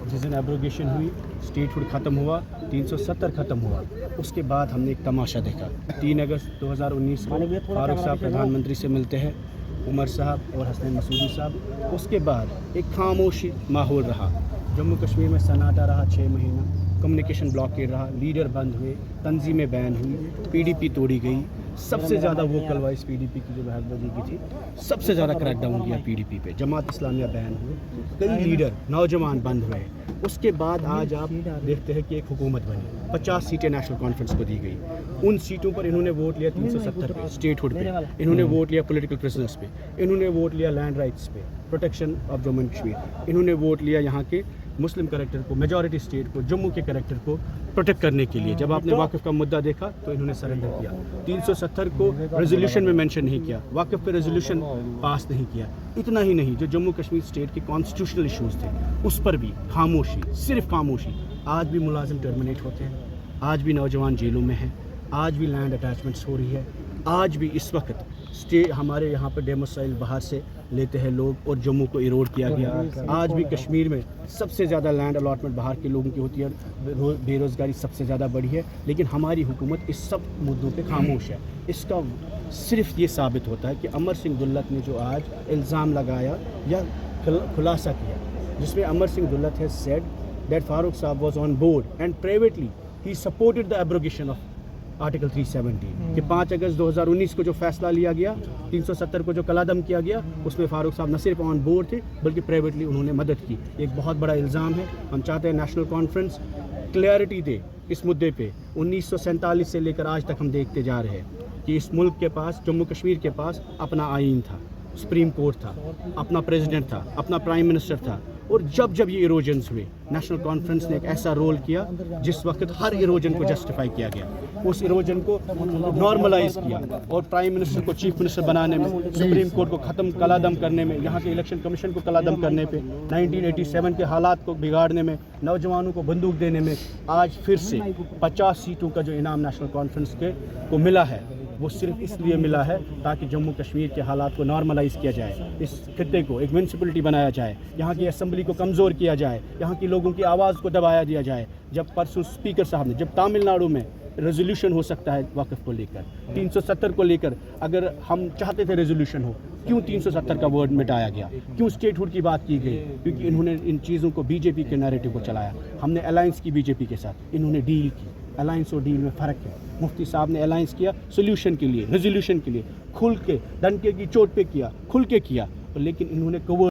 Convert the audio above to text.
जिस दिन एब्रोगेशन हुई, स्टेटहुड ख़त्म हुआ, 370 ख़त्म हुआ, उसके बाद हमने एक तमाशा देखा। 3 अगस्त 2019 को फारूक साहब प्रधानमंत्री से मिलते हैं, उमर साहब और हसनैन मसूदी साहब। उसके बाद एक खामोशी माहौल रहा, जम्मू कश्मीर में सन्नाटा रहा 6 महीना, कम्युनिकेशन ब्लॉकेड रहा, लीडर बंद हुए, तंजीमें बैन हुई, PDP तोड़ी गई। सबसे ज़्यादा वोकल वॉइस PDP की जो बहादुरी की थी, सबसे ज़्यादा क्रैकडाउन किया PDP पे, जमात इस्लामिया बैन हुए, कई लीडर नौजवान बंद हुए। उसके बाद आज आप देखते हैं कि एक हुकूमत बनी, 50 सीटें नेशनल कॉन्फ्रेंस को दी गई। उन सीटों पर इन्होंने वोट लिया 370 पे, स्टेटहुड पे, इन्होंने वोट लिया पॉलिटिकल प्रिजनर्स पे, इन्होंने वोट लिया लैंड राइट्स पे, protection of Jammu and Kashmir, इन्होंने वोट लिया यहाँ के मुस्लिम करेक्टर को, मेजॉरिटी स्टेट को, जम्मू के करेक्टर को प्रोटेक्ट करने के लिए। जब आपने वाक़िफ़ का मुद्दा देखा तो इन्होंने सरेंडर किया। 370 को रेजोल्यूशन में मेंशन नहीं किया, वाक़िफ़ पे रेजोल्यूशन पास नहीं किया। इतना ही नहीं, जो जम्मू कश्मीर स्टेट के कॉन्स्टिट्यूशनल इशूज़ थे उस पर भी खामोशी, सिर्फ खामोशी। आज भी मुलाजिम टर्मिनेट होते हैं, आज भी नौजवान जेलों में हैं, आज भी लैंड अटैचमेंट्स हो रही है, आज भी इस वक्त हमारे यहाँ पर डेमोसाइल बाहर से लेते हैं लोग और जम्मू को इरोड किया गया। आज भी कश्मीर में सबसे ज़्यादा लैंड अलॉटमेंट बाहर के लोगों की होती है, बेरोज़गारी सबसे ज़्यादा बढ़ी है, लेकिन हमारी हुकूमत इस सब मुद्दों पे खामोश है। इसका सिर्फ ये साबित होता है कि अमर सिंह दुल्लत ने जो आज इल्ज़ाम लगाया या खुलासा किया, जिसमें Amar Singh Dulat has said that Farooq sahab was on board and privately ही supported the abrogation of article 370 कि 5 अगस्त 2019 को जो फैसला लिया गया, 370 को जो कलादम किया गया, उसमें फारूक साहब न सिर्फ ऑन बोर्ड थे बल्कि प्राइवेटली उन्होंने मदद की। एक बहुत बड़ा इल्ज़ाम है। हम चाहते हैं नेशनल कॉन्फ्रेंस क्लैरिटी दे इस मुद्दे पे। 1947 से लेकर आज तक हम देखते जा रहे हैं कि इस मुल्क के पास, जम्मू कश्मीर के पास अपना आइन था, सुप्रीम कोर्ट था, अपना प्रेसिडेंट था, अपना प्राइम मिनिस्टर था, और जब जब ये इरोजन्स हुए नेशनल कॉन्फ्रेंस ने एक ऐसा रोल किया जिस वक्त हर इरोजन को जस्टिफाई किया गया, उस इरोजन को नॉर्मलाइज किया और प्राइम मिनिस्टर को चीफ मिनिस्टर बनाने में, सुप्रीम कोर्ट को ख़त्म कलादम करने में, यहाँ के इलेक्शन कमीशन को कलादम करने पे, 1987 के हालात को बिगाड़ने में, नौजवानों को बंदूक देने में, आज फिर से 50 सीटों का जो इनाम नेशनल कॉन्फ्रेंस के को मिला है वो सिर्फ इसलिए मिला है ताकि जम्मू कश्मीर के हालात को नॉर्मलाइज़ किया जाए, इस खित्ते को एक म्यूनसिपलिटी बनाया जाए, यहाँ की असेंबली को कमज़ोर किया जाए, यहाँ की लोगों की आवाज़ को दबाया दिया जाए। जब परसों स्पीकर साहब ने, जब तमिलनाडु में रेजोल्यूशन हो सकता है वाक़िफ़ को लेकर, 370 को लेकर, अगर हम चाहते थे रेजोल्यूशन हो, क्यों 370 का वर्ड मिटाया गया, क्यों स्टेटहुड की बात की गई? क्योंकि इन्होंने इन चीज़ों को BJP के नैरेटिव को चलाया। हमने अलायंस की BJP के साथ, इन्होंने डील की। अलायंस और डील में फ़र्क है। मुफ्ती साहब ने अलायंस किया सोल्यूशन के लिए, रेजोल्यूशन के लिए, खुल के, डंके की चोट पे किया, खुल के किया, लेकिन इन्होंने